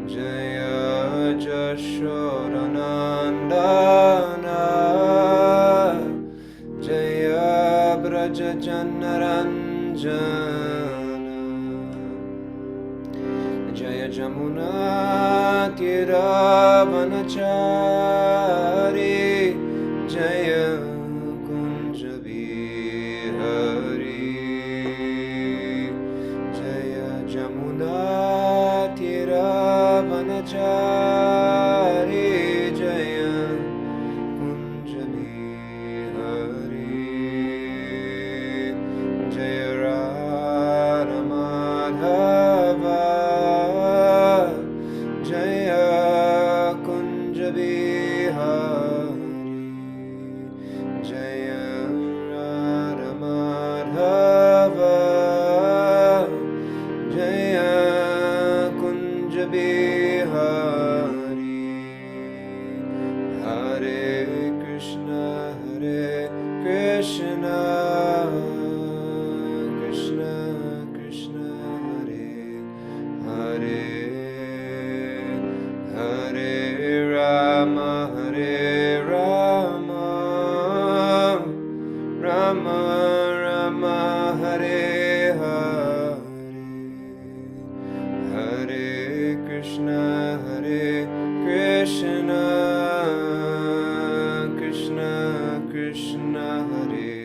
Jaya Jashodanandana Jaya Braja Janaranjana Jaya Jamuna Tiravanachari Jaya Kunja Bihari Jaya Jamuna Tiravanachari Jaya Kunja Bihari Jaya Radha Madhava Jaya Kunja Bihari Jaya Radha Madhava Jaya Kunja Bihari Hare Krishna Krishna Krishna Krishna Hare Hare Hare Rama Rama Rama Hare Hare Hare Krishna Krishna Krishna Krishna Hare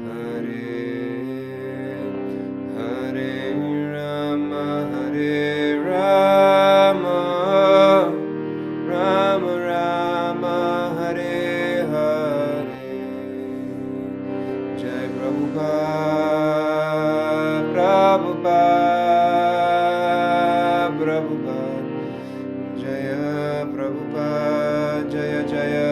Hare Hare Rama Rama Rama Hare Hare Jai Prabhupada Jaya Prabhupada Jaya Jaya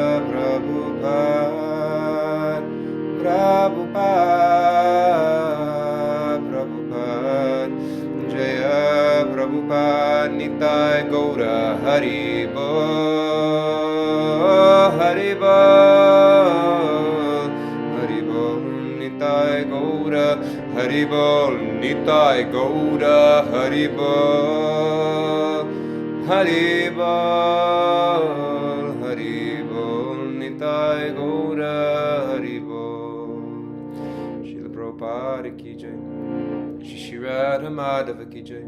Prabhupada Jaya Prabhupada Nitai Gaura Hari Bol Hari Bol Hari Bol Nitai Gaura Hari Bol Nitai Gaura Hari Bol Hari Bol Nitai Gaura Hari Bol Srila Prabhupada ki jai Shri Radha Madhava ki jai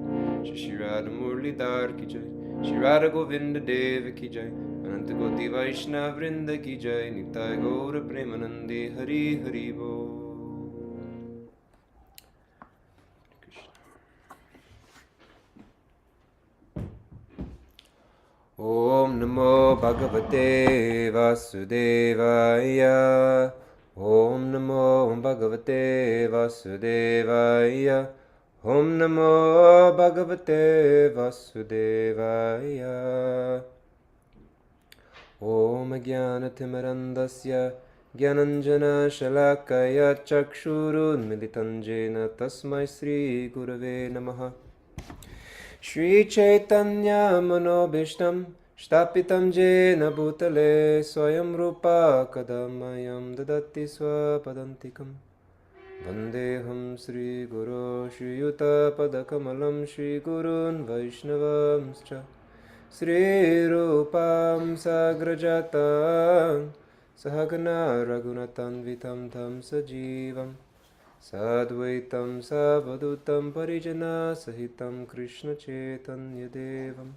Shri Radha Murlidhar ki jai Shri Radha Govinda Deva ki jai Ananta Koti Vaishnava Vrinda ki jai Nitai Gaura Premanande Hari Hari Bol Om Namo Bhagavate Vasudevaya Om Namo Bhagavate Vasudevaya Om Namo Bhagavate Vasudevaya Om Jnanatimirandasya Jnananjana Shalakaya Chakshurunmilitanjena Tasmai Sri Gurave Namaha Shri Chaitanya Manobhishtam Shtapitam Jena Bhutale Swayam Rupa Kadamayam Dadati Swapadantikam Vandeham Sri Guru Shri Yuta Padakamalam Shri Gurun Vaishnavamscha Sri Rupam Sagrajatam Sahagana Raghunatan Vitam Tam Sajivam Sadvaitam Savadutam Parijana Sahitam Krishna Chaitanya Devam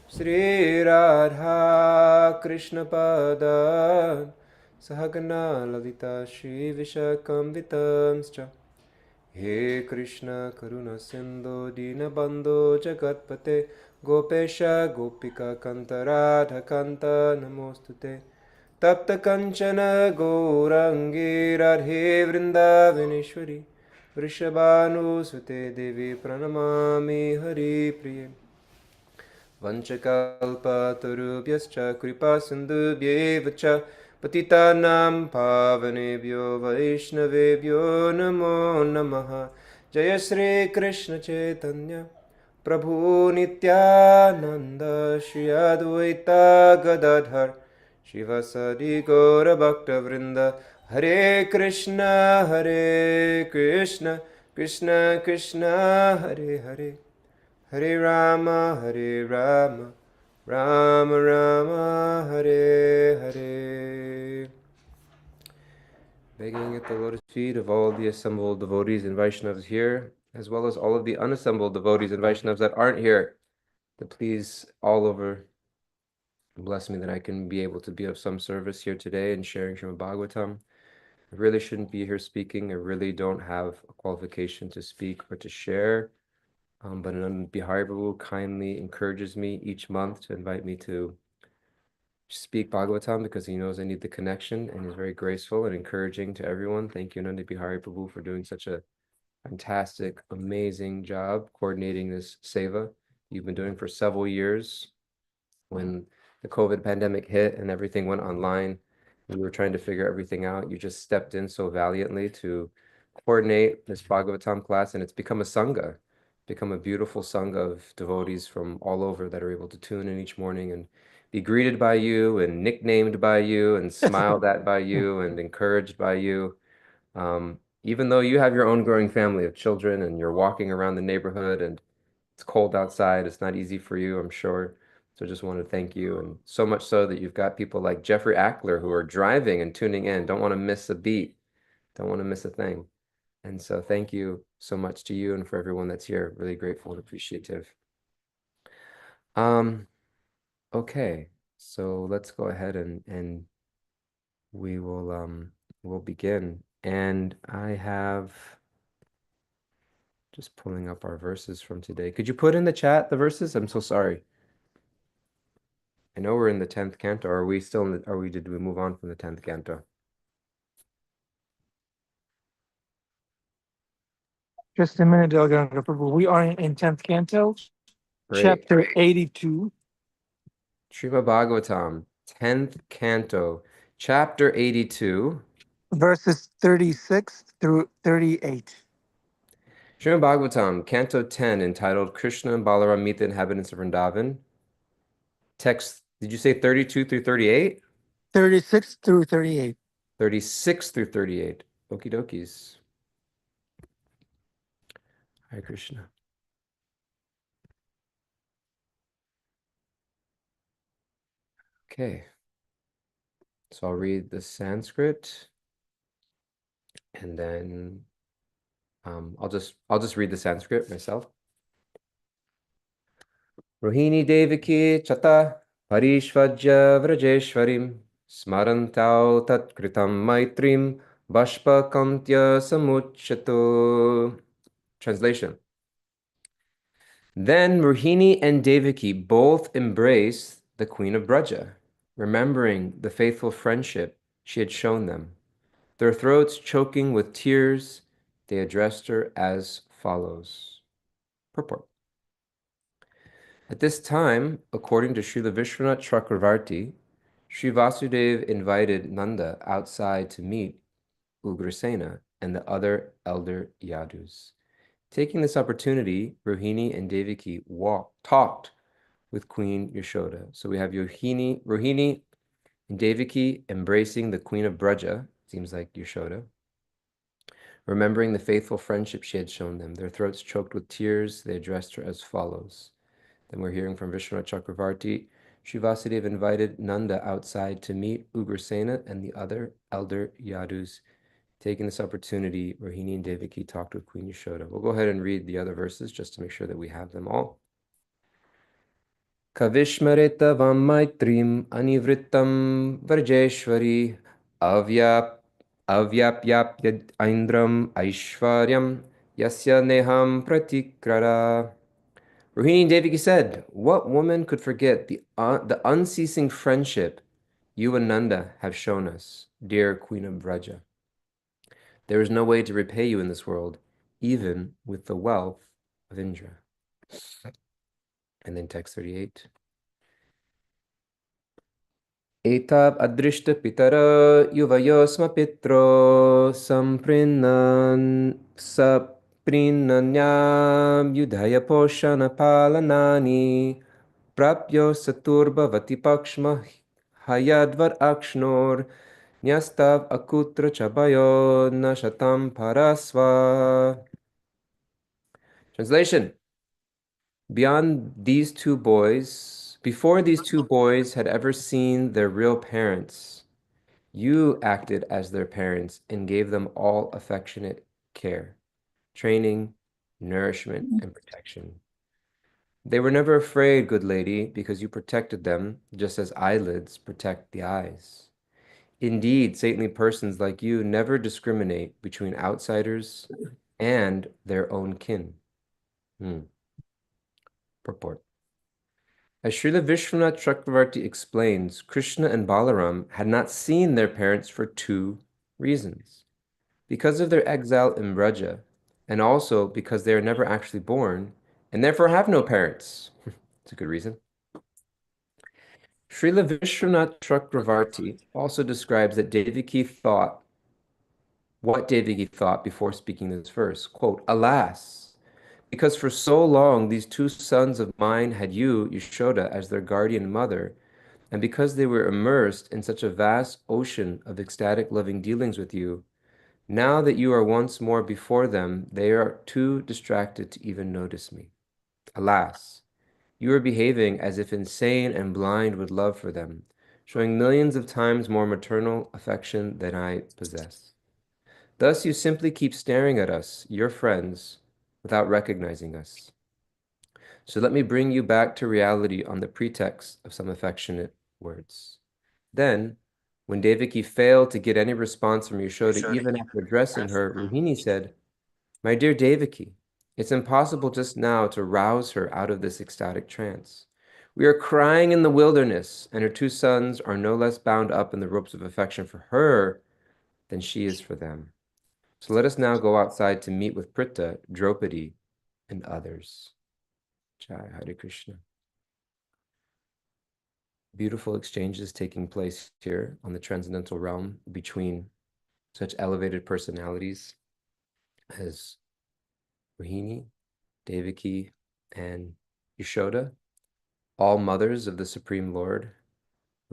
Sri Radha Krishna Pada Sahagana Lalita Shri Vishakam Vitamscha He Krishna Karuna Sindhu Dinabandho Jagatpate Gopesha Gopika Kanta Radha Kanta Namostute Tapta Kanchana Gourangi Radhe Vrindavaneshwari Vrishabhanu Sute Devi Pranamami Hari Priye Vanchakalpa Tarubhyascha Kripa Sindhubhyevacha Patitanam Pavanebhyo Vaishnavebhyo Namo Namaha Jaya Sri Krishna Chaitanya Prabhu Nityananda Shri Advaita Gadadhar Shivasadi Gaura Bhakta Vrinda Hare Krishna Krishna Krishna Hare Hare, Hare Rama Hare Rama, Rama Rama Hare Hare. Begging at the lotus feet of all the assembled devotees and Vaishnavas here, as well as all of the unassembled devotees and Vaishnavas that aren't here, to please all over bless me that I can be able to be of some service here today and sharing Srimad Bhagavatam. I really shouldn't be here speaking. I really don't have a qualification to speak or to share. But Anand Bihari Prabhu kindly encourages me each month to invite me to speak Bhagavatam because he knows I need the connection, and he's very graceful and encouraging to everyone. Thank you, Anand Bihari Prabhu, for doing such a fantastic, amazing job coordinating this seva you've been doing for several years. When the COVID pandemic hit and everything went online, we were trying to figure everything out. You just stepped in so valiantly to coordinate this Bhagavatam class, and it's become a sangha, become a beautiful sangha of devotees from all over that are able to tune in each morning and be greeted by you and nicknamed by you and smiled at by you and encouraged by you. Even though you have your own growing family of children and you're walking around the neighborhood and it's cold outside, it's not easy for you, I'm sure. So I just want to thank you. And so much so that you've got people like Jeffrey Ackler who are driving and tuning in, don't want to miss a beat, don't want to miss a thing. And so thank you so much to you and for everyone that's here. Really grateful and appreciative. Okay, so let's go ahead and we will we'll begin. And I have just pulling up our verses from today. Could you put in the chat the verses? I'm so sorry. I know we're in the 10th canto. Are we still in the, did we move on from the 10th canto? Just a minute, Dayal Gauranga Prabhu. We are in 10th canto, Great. chapter 82. Srimad Bhagavatam, 10th canto, chapter 82. Verses 36 through 38. Srimad Bhagavatam, canto 10, entitled Krishna and Balaram meet the inhabitants of Vrindavan. Text, did you say 32 through 38? 36 through 38. 36 through 38. Okie dokies. Hare Krishna. Okay. So I'll read the Sanskrit and then I'll just read the Sanskrit myself. Rohini Devaki Chata Parishvajya Vrajeshwarim Smarantau Tat Kritam Maitrim Bashpa Kantya Samuchato. Translation. Then Rohini and Devaki both embraced the Queen of Braja, remembering the faithful friendship she had shown them. Their throats choking with tears, they addressed her as follows. Purport. At this time, according to Srila Vishwanath Chakravarti, Sri Vasudeva invited Nanda outside to meet Ugrasena and the other elder Yadus. Taking this opportunity, Rohini and Devaki talked with Queen Yashoda. So we have Rohini and Devaki embracing the Queen of Braja, seems like Yashoda, remembering the faithful friendship she had shown them. Their throats choked with tears, they addressed her as follows. Then we're hearing from Vishwanath Chakravarti. Sri Vasudeva invited Nanda outside to meet Ugrasena and the other elder Yadus. Taking this opportunity, Rohini and Devaki talked with Queen Yashoda. We'll go ahead and read the other verses just to make sure that we have them all. Kavishmareta Vamaitrim Anivrittam Varjeshwari Avyapyapya Indram Aishwaryam Yasya Neham Pratikrara. Rohini Devaki said, "What woman could forget the unceasing friendship you and Nanda have shown us, dear Queen of Vraja? There is no way to repay you in this world, even with the wealth of Indra." And then text 38. Etab adrishta pitara yuvayosma pitro saprinanyam yudhaya poshana palanani prapyo saturbhavati pakshma hayadvar akshnor nyastav akutra chabayo nashatam parasva. Translation. Beyond these two boys, before these two boys had ever seen their real parents, you acted as their parents and gave them all affectionate care, training, nourishment, and protection. They were never afraid, good lady, because you protected them, just as eyelids protect the eyes. Indeed, saintly persons like you never discriminate between outsiders and their own kin. Hmm. Purport. As Srila Vishwanath Chakravarti explains, Krishna and Balaram had not seen their parents for two reasons. Because of their exile in Braja, and also because they are never actually born, and therefore have no parents. It's a good reason. Srila Vishwanath Chakravarti also describes that Devaki thought, what Devaki thought before speaking this verse, quote, "Alas, because for so long these two sons of mine had you, Yashoda, as their guardian mother, and because they were immersed in such a vast ocean of ecstatic loving dealings with you, now that you are once more before them, they are too distracted to even notice me. Alas, you are behaving as if insane and blind with love for them, showing millions of times more maternal affection than I possess. Thus you simply keep staring at us, your friends, without recognizing us. So let me bring you back to reality on the pretext of some affectionate words." Then, when Devaki failed to get any response from Yashoda, even after addressing her, Rohini said, "My dear Devaki, it's impossible just now to rouse her out of this ecstatic trance. We are crying in the wilderness, and her two sons are no less bound up in the ropes of affection for her than she is for them. So let us now go outside to meet with Prita, Draupadi, and others." Jai Hare Krishna. Beautiful exchanges taking place here on the transcendental realm between such elevated personalities as Rohini, Devaki, and Yashoda, all mothers of the Supreme Lord,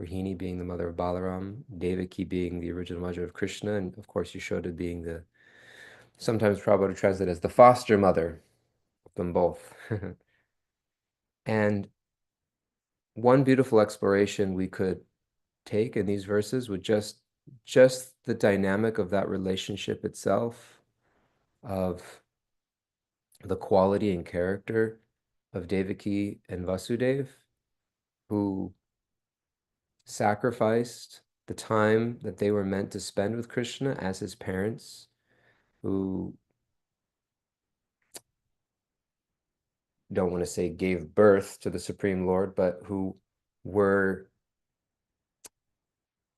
Rohini being the mother of Balaram, Devaki being the original mother of Krishna, and of course Yashoda being the, sometimes Prabhupada translated as the foster mother of them both. And one beautiful exploration we could take in these verses would just the dynamic of that relationship itself, of the quality and character of Devaki and Vasudeva, who sacrificed the time that they were meant to spend with Krishna as his parents, who don't want to say gave birth to the Supreme Lord, but were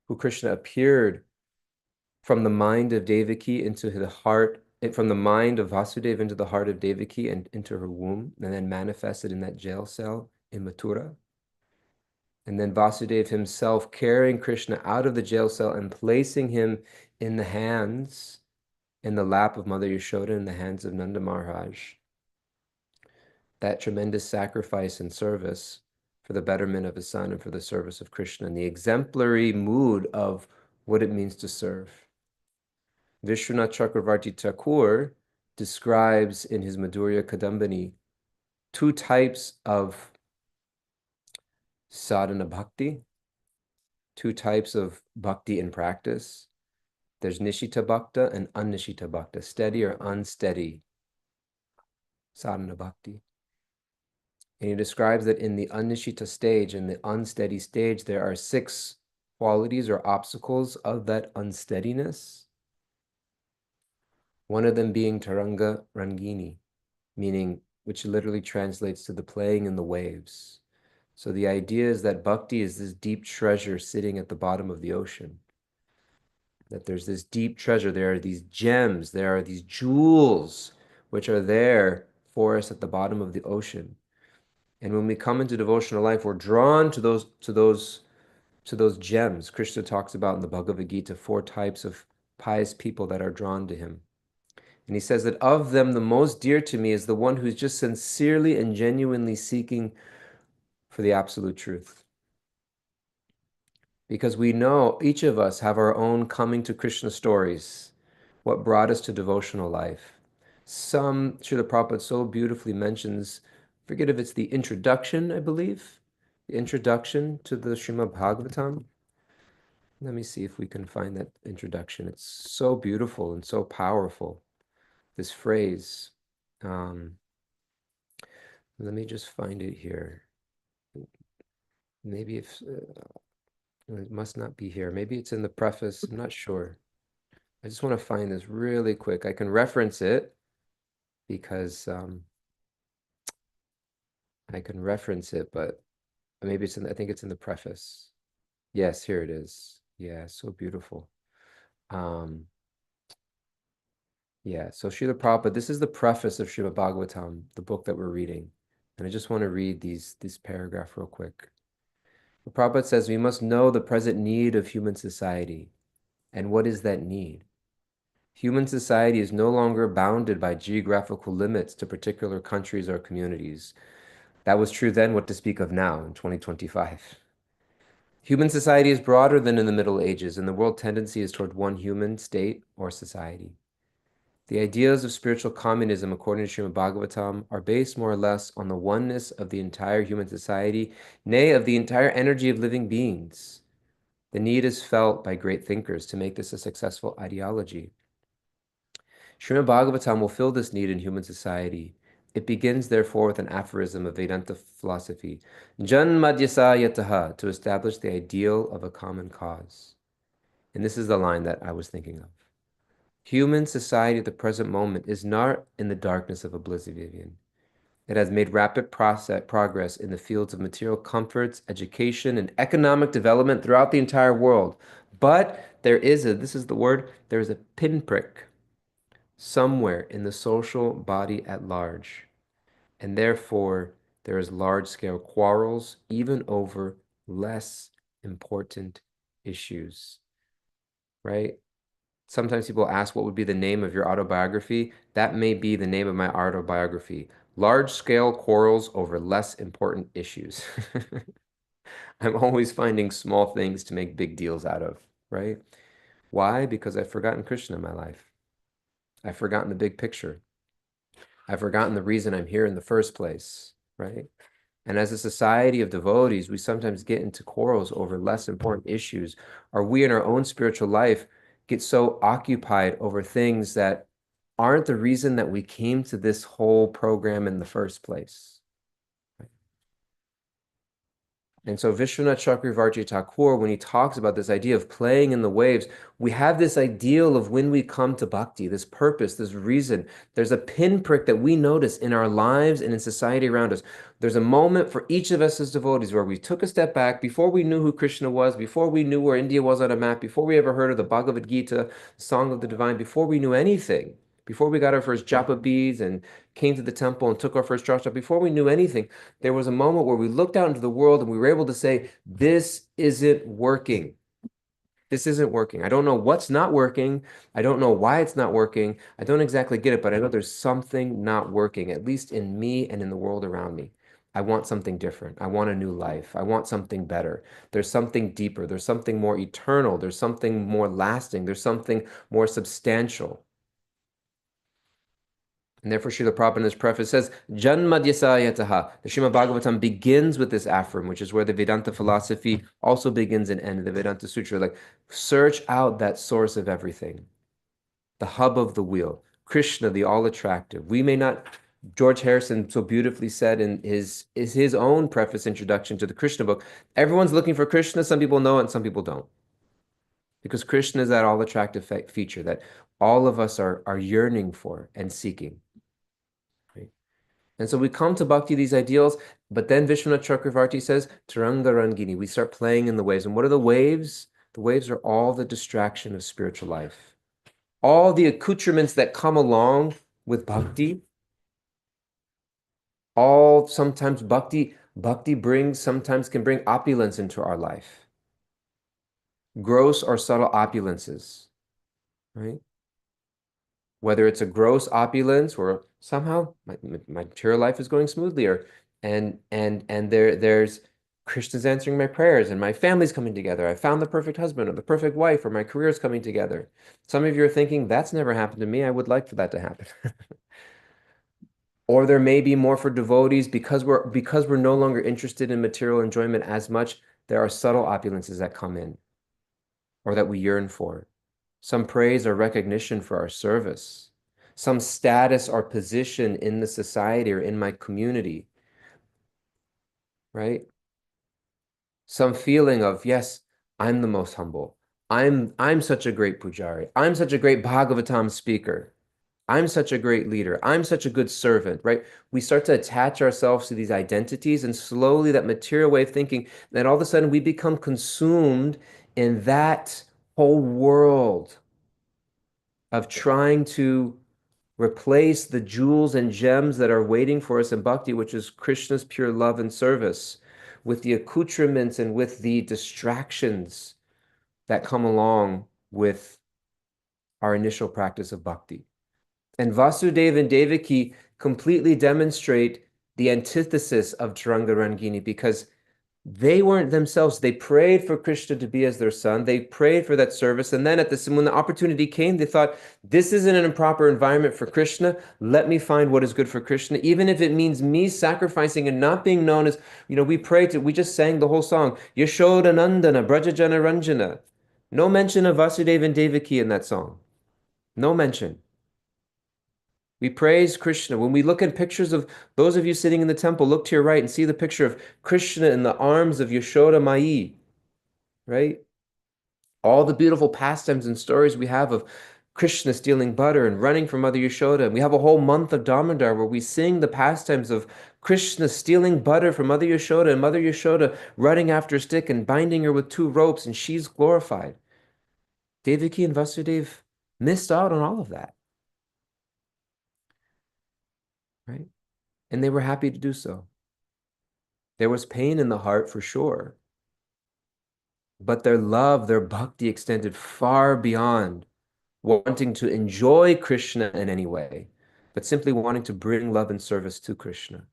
who Krishna appeared from the mind of Devaki into the heart, from the mind of Vasudeva into the heart of Devaki and into her womb, and then manifested in that jail cell in Mathura. And then Vasudeva himself carrying Krishna out of the jail cell and placing him in the hands, in the lap of Mother Yashoda, in the hands of Nanda Maharaj. That tremendous sacrifice and service for the betterment of his son and for the service of Krishna, and the exemplary mood of what it means to serve. Vishwanath Chakravarti Thakur describes in his Madhurya Kadambini two types of sadhana bhakti, two types of bhakti in practice. There's Nishita Bhakta and Annishita Bhakta, steady or unsteady sadhana bhakti. And he describes that in the Annishita stage, in the unsteady stage, there are 6 qualities or obstacles of that unsteadiness. One of them being Taranga Rangini, meaning, which literally translates to the playing in the waves. So the idea is that bhakti is this deep treasure sitting at the bottom of the ocean. That there's this deep treasure, there are these gems, there are these jewels which are there for us at the bottom of the ocean. And when we come into devotional life, we're drawn to those gems. Krishna talks about in the Bhagavad Gita 4 types of pious people that are drawn to him. And he says that of them, the most dear to me is the one who's just sincerely and genuinely seeking for the absolute truth. Because we know each of us have our own coming to Krishna stories, what brought us to devotional life. some Srila Prabhupada so beautifully mentions, forget if it's the introduction, I believe, the introduction to the Srimad Bhagavatam. Let me see if we can find that introduction. It's so beautiful and so powerful, this phrase. Um, let me just find it here. Maybe if it must not be here. Maybe it's in the preface. I'm not sure. I just want to find this really quick. I can reference it because I can reference it, but maybe it's in, I think it's in the preface. Yes, here it is. Yeah, so beautiful. Um, yeah, so Srila Prabhupada, this is the preface of Srimad Bhagavatam, the book that we're reading. And I just want to read this paragraph real quick. The Prabhupada says, we must know the present need of human society. And what is that need? Human society is no longer bounded by geographical limits to particular countries or communities. That was true then, what to speak of now in 2025. Human society is broader than in the Middle Ages, and the world tendency is toward one human state or society. The ideas of spiritual communism, according to Srimad Bhagavatam, are based more or less on the oneness of the entire human society, nay, of the entire energy of living beings. The need is felt by great thinkers to make this a successful ideology. Srimad Bhagavatam will fill this need in human society. It begins, therefore, with an aphorism of Vedanta philosophy, Janmadhyasa yataha, to establish the ideal of a common cause. And this is the line that I was thinking of. Human society at the present moment is not in the darkness of oblivion. It has made rapid progress in the fields of material comforts, education, and economic development throughout the entire world. But this is the word, there is a pinprick somewhere in the social body at large. And therefore, there is large-scale quarrels, even over less important issues, right? Sometimes people ask what would be the name of your autobiography. That may be the name of my autobiography. Large-scale quarrels over less important issues. I'm always finding small things to make big deals out of, right? Why? Because I've forgotten Krishna in my life. I've forgotten the big picture. I've forgotten the reason I'm here in the first place, right? And as a society of devotees, we sometimes get into quarrels over less important issues, or we in our own spiritual life get so occupied over things that aren't the reason that we came to this whole program in the first place. And so Vishwanath Chakravarti Thakur, when he talks about this idea of playing in the waves, we have this ideal of when we come to bhakti, this purpose, this reason. There's a pinprick that we notice in our lives and in society around us. There's a moment for each of us as devotees where we took a step back before we knew who Krishna was, before we knew where India was on a map, before we ever heard of the Bhagavad Gita, Song of the Divine, before we knew anything, before we got our first japa beads and came to the temple and took our first drasha, before we knew anything, there was a moment where we looked out into the world and we were able to say, this isn't working. This isn't working. I don't know what's not working. I don't know why it's not working. I don't exactly get it, but I know there's something not working, at least in me and in the world around me. I want something different. I want a new life. I want something better. There's something deeper. There's something more eternal. There's something more lasting. There's something more substantial. And therefore, Srila Prabhupada in his preface says, Janmadhyasayataha. The Srimad Bhagavatam begins with this affirm, which is where the Vedanta philosophy also begins and ends, the Vedanta Sutra. Like, search out that source of everything, the hub of the wheel, Krishna, the all-attractive. We may not, George Harrison so beautifully said in his own preface introduction to the Krishna book, everyone's looking for Krishna. Some people know it and some people don't. Because Krishna is that all-attractive feature that all of us are yearning for and seeking. Right? And so we come to bhakti, these ideals, but then Vishwanath Chakravarti says, Taranga Rangini, we start playing in the waves. And what are the waves? The waves are all the distraction of spiritual life. All the accoutrements that come along with bhakti, all sometimes bhakti brings, sometimes can bring opulence into our life. Gross or subtle opulences, right? Whether it's a gross opulence or somehow my material life is going smoothly, or there's Krishna's answering my prayers and my family's coming together. I found the perfect husband or the perfect wife, or my career is coming together. Some of you are thinking, that's never happened to me. I would like for that to happen. Or there may be more for devotees because we're no longer interested in material enjoyment as much. There are subtle opulences that come in or that we yearn for. Some praise or recognition for our service, some status or position in the society or in my community, right? Some feeling of, yes, I'm the most humble. I'm such a great pujari. I'm such a great Bhagavatam speaker. I'm such a great leader. I'm such a good servant, right? We start to attach ourselves to these identities, and slowly that material way of thinking, then all of a sudden we become consumed in that whole world of trying to replace the jewels and gems that are waiting for us in bhakti, which is Krishna's pure love and service, with the accoutrements and with the distractions that come along with our initial practice of bhakti. And Vasudeva and Devaki completely demonstrate the antithesis of Taranga Rangini, because they weren't themselves. They prayed for Krishna to be as their son. They prayed for that service. And then when the opportunity came, they thought, this isn't an improper environment for Krishna. Let me find what is good for Krishna, even if it means me sacrificing and not being known as, we just sang the whole song, Yashoda Nandana, Brajajana Ranjana. No mention of Vasudeva and Devaki in that song. No mention. We praise Krishna. When we look at pictures of those of you sitting in the temple, look to your right and see the picture of Krishna in the arms of Yashoda Mai, right? All the beautiful pastimes and stories we have of Krishna stealing butter and running from Mother Yashoda. And we have a whole month of Damodar where we sing the pastimes of Krishna stealing butter from Mother Yashoda and Mother Yashoda running after a stick and binding her with two ropes, and she's glorified. Devaki and Vasudeva missed out on all of that, right? And they were happy to do so. There was pain in the heart for sure, but their love, their bhakti extended far beyond wanting to enjoy Krishna in any way, but simply wanting to bring love and service to Krishna.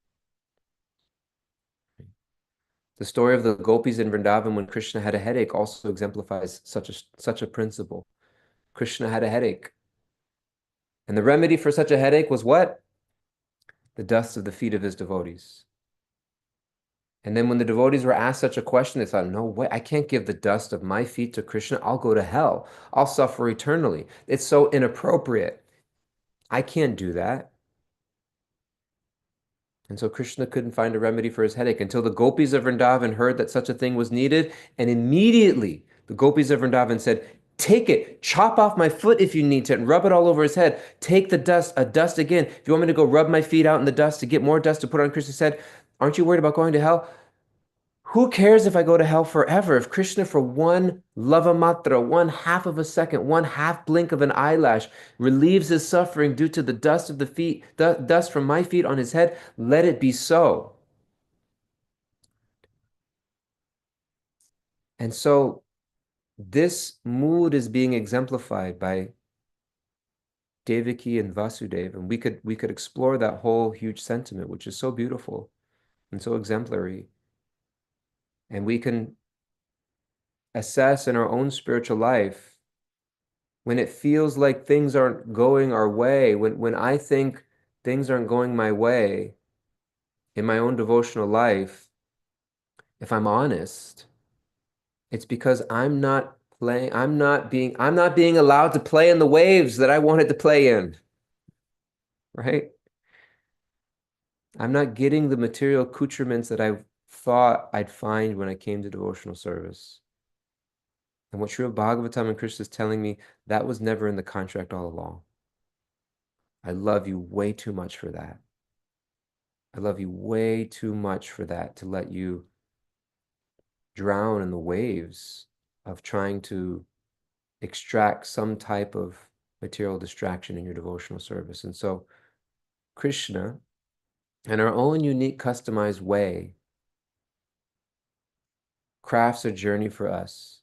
The story of the gopis in Vrindavan when Krishna had a headache also exemplifies such a principle. Krishna had a headache. And the remedy for such a headache was what? The dust of the feet of his devotees. And then when the devotees were asked such a question, they thought, no way, I can't give the dust of my feet to Krishna. I'll go to hell. I'll suffer eternally. It's so inappropriate. I can't do that. And so Krishna couldn't find a remedy for his headache until the gopis of Vrindavan heard that such a thing was needed. And immediately the gopis of Vrindavan said, take it, chop off my foot if you need to, and rub it all over his head. Take the dust, a dust again. If you want me to go rub my feet out in the dust to get more dust to put on Krishna's head, aren't you worried about going to hell? Who cares if I go to hell forever? If Krishna for one lavamatra, one half of a second, one half blink of an eyelash relieves his suffering due to the dust of the feet, dust from my feet on his head, let it be so. And so this mood is being exemplified by Devaki and Vasudeva, and we could explore that whole huge sentiment, which is so beautiful and so exemplary. And we can assess in our own spiritual life when it feels like things aren't going our way, when I think things aren't going my way in my own devotional life, if I'm honest, it's because I'm not being allowed to play in the waves that I wanted to play in, right? I'm not getting the material accoutrements that I thought I'd find when I came to devotional service. And what Srila Bhagavatam and Krishna is telling me, that was never in the contract all along. I love you way too much for that. I love you way too much for that, to let you drown in the waves of trying to extract some type of material distraction in your devotional service. And so Krishna, in our own unique customized way, crafts a journey for us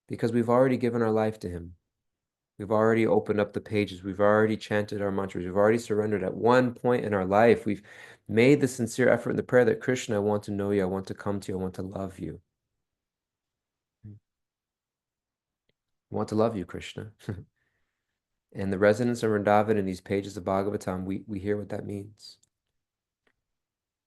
because we've already given our life to him. We've already opened up the pages. We've already chanted our mantras. We've already surrendered at one point in our life. We've made the sincere effort in the prayer that Krishna, I want to know you. I want to come to you. I want to love you. I want to love you, Krishna. And the residents of Vrindavan in these pages of Bhagavatam, we hear what that means.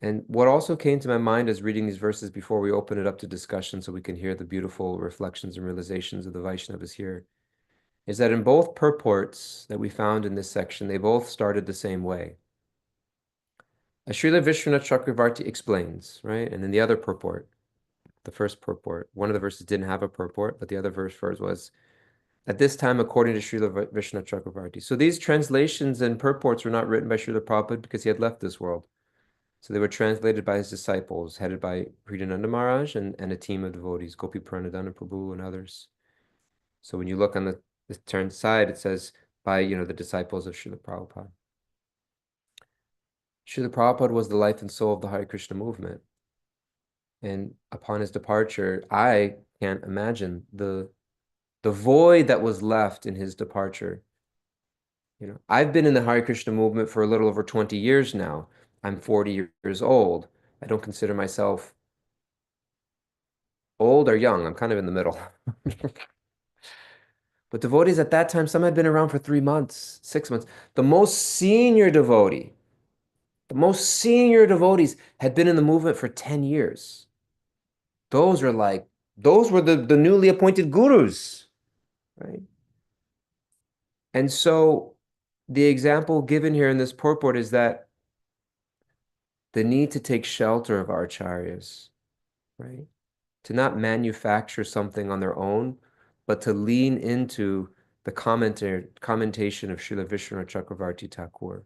And what also came to my mind as reading these verses before we open it up to discussion so we can hear the beautiful reflections and realizations of the Vaishnavas here is that in both purports that we found in this section, they both started the same way. As Srila Vishwanath Chakravarti explains, right? And in the other purport, the first purport, one of the verses didn't have a purport, but the other verse was, at this time, according to Srila Vishwanath Chakravarti. So these translations and purports were not written by Srila Prabhupada because he had left this world. So they were translated by his disciples, headed by Hridananda Maharaj and a team of devotees, Gopi Pranadhana Prabhu and others. So when you look on the turn side, it says by, the disciples of Srila Prabhupada. Srila Prabhupada was the life and soul of the Hare Krishna movement. And upon his departure, I can't imagine the void that was left in his departure. I've been in the Hare Krishna movement for a little over 20 years now. I'm 40 years old. I don't consider myself old or young. I'm kind of in the middle. But devotees at that time, some had been around for 3 months, 6 months. The most senior devotees had been in the movement for 10 years. Those were the newly appointed gurus, right? And so the example given here in this purport is that the need to take shelter of our acharyas, right? To not manufacture something on their own, but to lean into the commentation of Srila Vishwanath Chakravarti Thakur,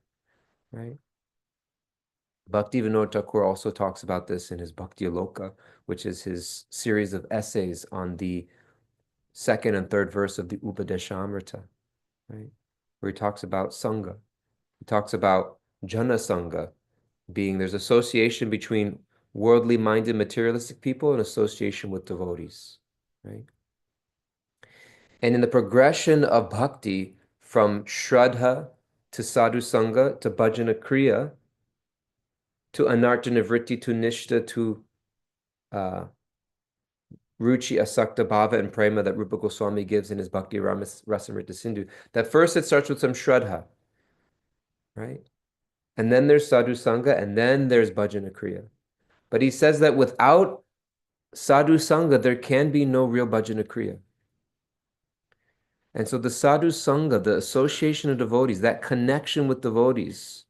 right? Bhaktivinoda Thakur also talks about this in his Bhakti Aloka, which is his series of essays on the second and third verse of the Upadeshamrita, right? Where he talks about Sangha. He talks about Jana Sangha being there's association between worldly minded materialistic people and association with devotees, right? And in the progression of bhakti from Shraddha to Sadhu Sangha to Bhajana Kriya to Anartha Nivritti to Nishtha to Ruchi Asakta Bhava and Prema that Rupa Goswami gives in his Bhakti Rasamrita Sindhu, that first it starts with some Shraddha, right? And then there's Sadhu Sangha, and then there's Bhajana Kriya. But he says that without Sadhu Sangha, there can be no real Bhajana Kriya. And so the Sadhu Sangha, the association of devotees, that connection with devotees,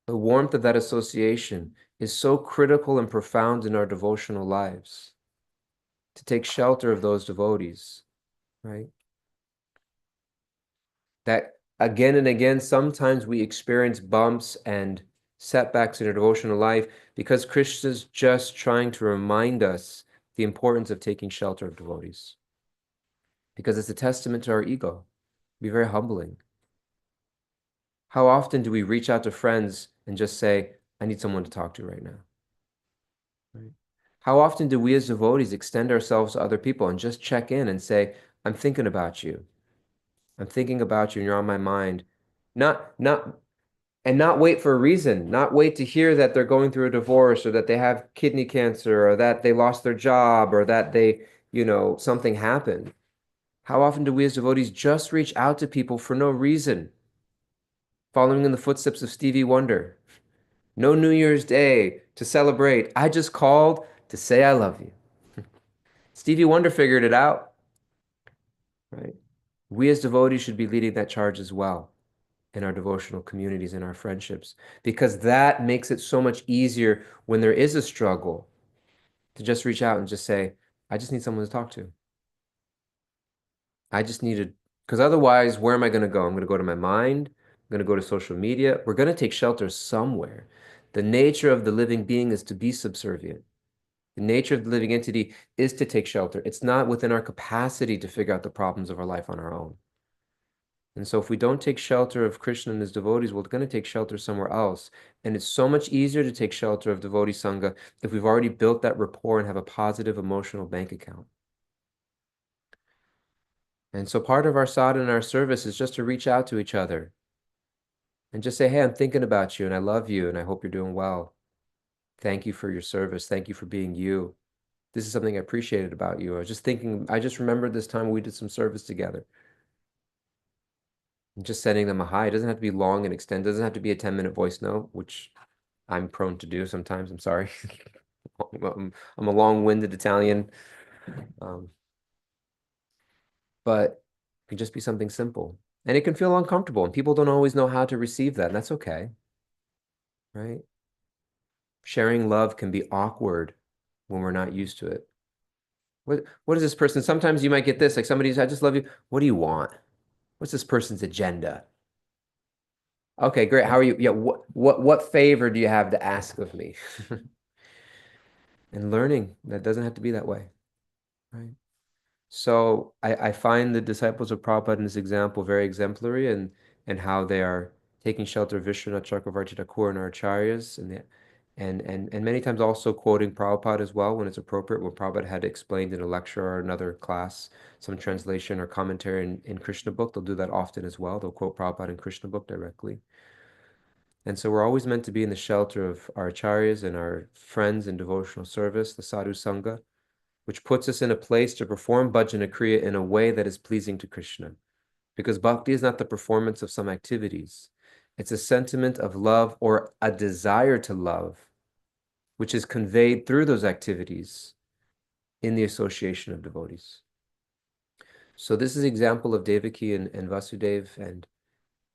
the warmth of that association is so critical and profound in our devotional lives. To take shelter of those devotees, right? That again and again, sometimes we experience bumps and setbacks in our devotional life because Krishna's just trying to remind us the importance of taking shelter of devotees. Because it's a testament to our ego. Be very humbling. How often do we reach out to friends and just say, I need someone to talk to right now? Right? How often do we as devotees extend ourselves to other people and just check in and say, I'm thinking about you. I'm thinking about you and you're on my mind. Not wait for a reason, not wait to hear that they're going through a divorce or that they have kidney cancer or that they lost their job or that something happened. How often do we as devotees just reach out to people for no reason? Following in the footsteps of Stevie Wonder. No New Year's Day to celebrate. I just called to say I love you. Stevie Wonder figured it out, right? We as devotees should be leading that charge as well in our devotional communities, in our friendships, because that makes it so much easier when there is a struggle to just reach out and just say, I just need someone to talk to. I just needed, because otherwise, where am I going to go? I'm going to go to my mind. I'm going to go to social media. We're going to take shelter somewhere. The nature of the living being is to be subservient. The nature of the living entity is to take shelter. It's not within our capacity to figure out the problems of our life on our own. And so if we don't take shelter of Krishna and his devotees, we're going to take shelter somewhere else. And it's so much easier to take shelter of devotee sangha if we've already built that rapport and have a positive emotional bank account. And so part of our sadhana and our service is just to reach out to each other and just say, hey, I'm thinking about you and I love you and I hope you're doing well. Thank you for your service. Thank you for being you. This is something I appreciated about you. I just remembered this time we did some service together. And just sending them a hi. It doesn't have to be long and extended. It doesn't have to be a 10-minute voice note, which I'm prone to do sometimes. I'm sorry. I'm a long-winded Italian. But it can just be something simple. And it can feel uncomfortable, and people don't always know how to receive that, and that's okay, right? Sharing love can be awkward when we're not used to it. What is this person? Sometimes you might get this, like somebody's, I just love you. What do you want? What's this person's agenda? Okay, great. How are you? Yeah, what favor do you have to ask of me? And learning that doesn't have to be that way, right? So I find the disciples of Prabhupada in this example very exemplary and how they are taking shelter of Vishwanath Chakravarti Thakur and our acharyas and many times also quoting Prabhupada as well when it's appropriate, when Prabhupada had explained in a lecture or another class some translation or commentary in Krishna book. They'll do that often as well. They'll quote Prabhupada in Krishna book directly. And so we're always meant to be in the shelter of our acharyas and our friends in devotional service, the sadhu sangha, which puts us in a place to perform bhajana kriya in a way that is pleasing to Krishna. Because bhakti is not the performance of some activities. It's a sentiment of love or a desire to love, which is conveyed through those activities in the association of devotees. So this is an example of Devaki and Vasudev and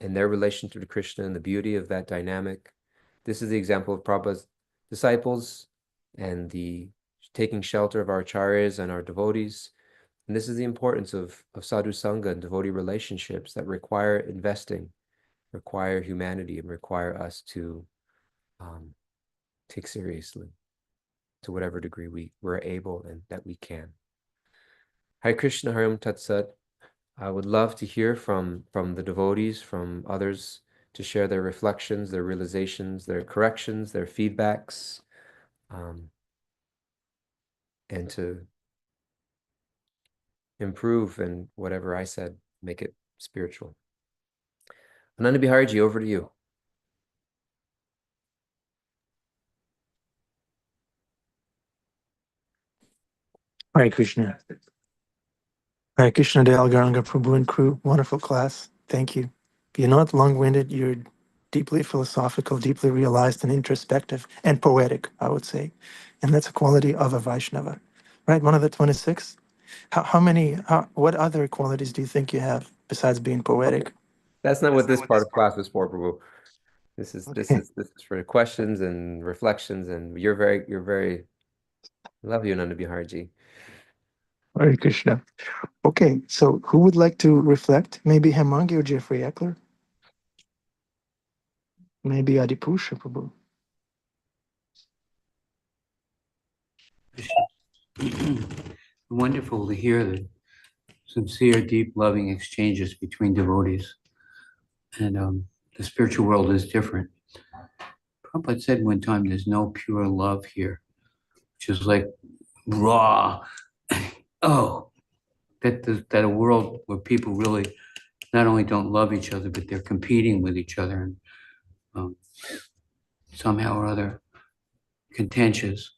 their relationship to Krishna and the beauty of that dynamic. This is the example of Prabhupada's disciples and the taking shelter of our acharyas and our devotees. And this is the importance of sadhu sangha and devotee relationships that require investing, require humanity, and require us to take seriously to whatever degree we're able and that we can. Hare Krishna, Hare Om Tat Sat. I would love to hear from the devotees, from others, to share their reflections, their realizations, their corrections, their feedbacks, and to improve and whatever I said, make it spiritual. Ananda Biharji, over to you. Hare Krishna. Hare Krishna, Dayal Gauranga, Prabhu and crew. Wonderful class. Thank you. You're not long-winded. You're deeply philosophical, deeply realized and introspective and poetic, I would say. And that's a quality of a Vaishnava. Right? One of the 26? What other qualities do you think you have besides being poetic? That's not what this part of class is for, Prabhu. This is Okay. for questions and reflections, and you're very love you, Ananda Biharji. Hare Krishna. Okay, so who would like to reflect? Maybe Hemangi or Jeffrey Eckler? Maybe Adipusha Prabhu. Wonderful to hear the sincere, deep, loving exchanges between devotees. And the spiritual world is different. Prabhupada said one time, there's no pure love here, which is like raw. Oh, that a world where people really not only don't love each other, but they're competing with each other and somehow or other contentious.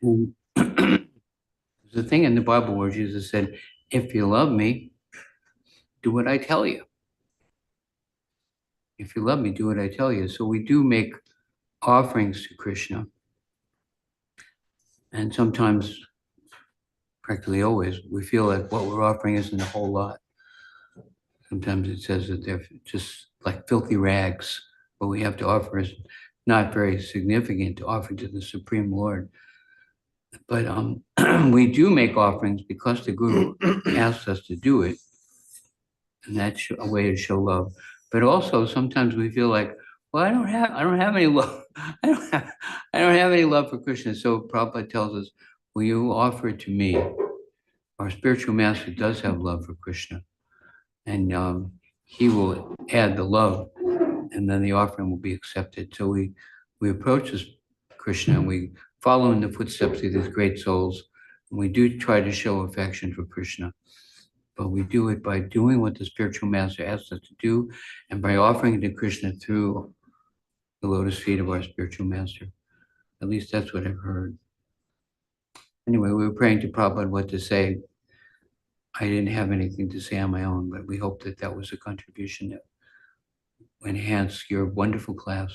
And the thing in the Bible where Jesus said, if you love me, do what I tell you. If you love me, do what I tell you. So we do make offerings to Krishna. And sometimes, practically always, we feel like what we're offering isn't a whole lot. Sometimes it says that they're just like filthy rags. What we have to offer is not very significant to offer to the Supreme Lord. But we do make offerings because the Guru asks us to do it. And that's a way to show love. But also sometimes we feel like, well, I don't have any love. I don't have any love for Krishna. So Prabhupada tells us, will you offer it to me? Our spiritual master does have love for Krishna. And he will add the love, and then the offering will be accepted. So we approach this Krishna and we follow in the footsteps of these great souls. And we do try to show affection for Krishna. But we do it by doing what the spiritual master asks us to do and by offering it to Krishna through the lotus feet of our spiritual master. At least that's what I've heard. Anyway, we were praying to Prabhupada what to say I didn't have anything to say on my own, but we hope that that was a contribution that enhanced your wonderful class.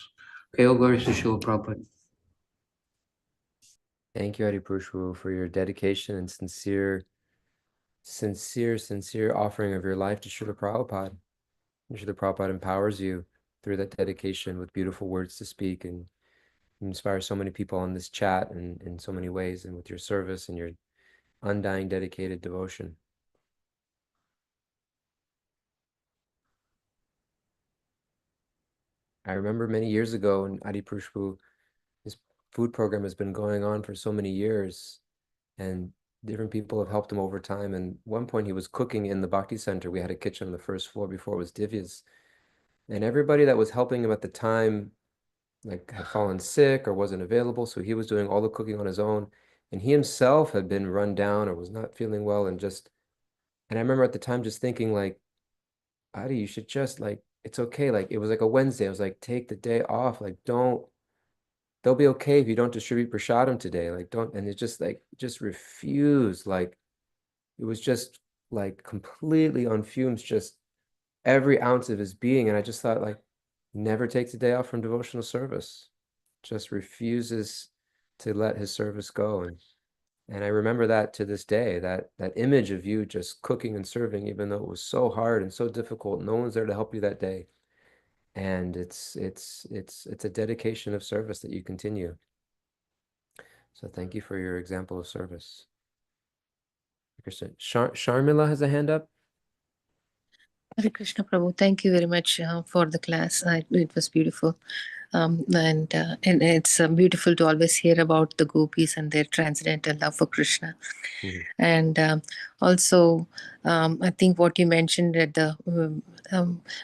Okay, all glories to Srila Prabhupada. Thank you, Hariprabhu, for your dedication and sincere offering of your life to Srila Prabhupada. And Srila Prabhupada empowers you through that dedication with beautiful words to speak, and you inspire so many people on this chat and in so many ways, and with your service and your undying dedicated devotion. I remember many years ago in Adiprashpu, this food program has been going on for so many years, and different people have helped him over time. And at one point he was cooking in the Bhakti Center. We had a kitchen on the first floor before it was Divya's. And everybody that was helping him at the time, like, had fallen sick or wasn't available. So he was doing all the cooking on his own. And he himself had been run down or was not feeling well. And I remember at the time just thinking, like, Adi, you should just, like, it's okay. Like, it was like a Wednesday. I was like, take the day off. Like, they'll be okay if you don't distribute prasadam today. Like, don't, and it just, like, just refused. Like, it was just, like, completely on fumes, just every ounce of his being. And I just thought, like, never takes a day off from devotional service, just refuses to let his service go. And I remember that to this day, that image of you just cooking and serving, even though it was so hard and so difficult. No one's there to help you that day. And it's a dedication of service that you continue. So thank you for your example of service. Krishna. Sharmila has a hand up. Hare Krishna Prabhu, thank you very much for the class. It was beautiful. And it's beautiful to always hear about the gopis and their transcendental love for Krishna. Mhm. And also, I think what you mentioned at the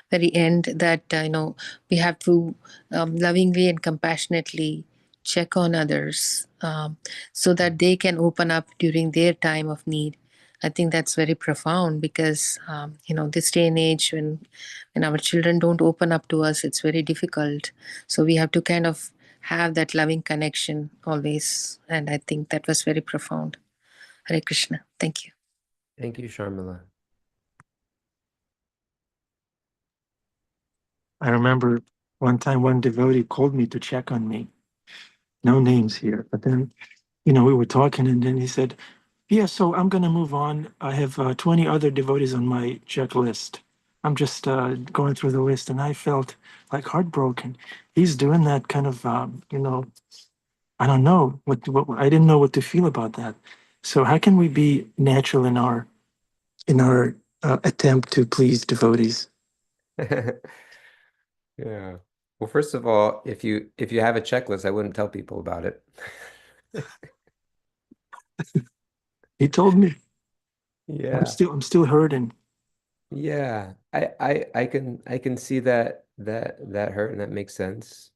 very end, that we have to lovingly and compassionately check on others, so that they can open up during their time of need. I think that's very profound, because this day and age, when our children don't open up to us, it's very difficult. So we have to kind of have that loving connection always, and I think that was very profound. Hare Krishna. Thank you. Thank you, Sharmila. I remember one time one devotee called me to check on me. No names here, but then, we were talking, and then he said, yeah, so I'm going to move on. I have 20 other devotees on my checklist. I'm just going through the list, and I felt like heartbroken. He's doing that kind of, I don't know what I didn't know what to feel about that. So how can we be natural in our attempt to please devotees? Yeah. Well, first of all, if you have a checklist, I wouldn't tell people about it. He told me. Yeah. I'm still hurting. Yeah. I can see that hurt, and that makes sense.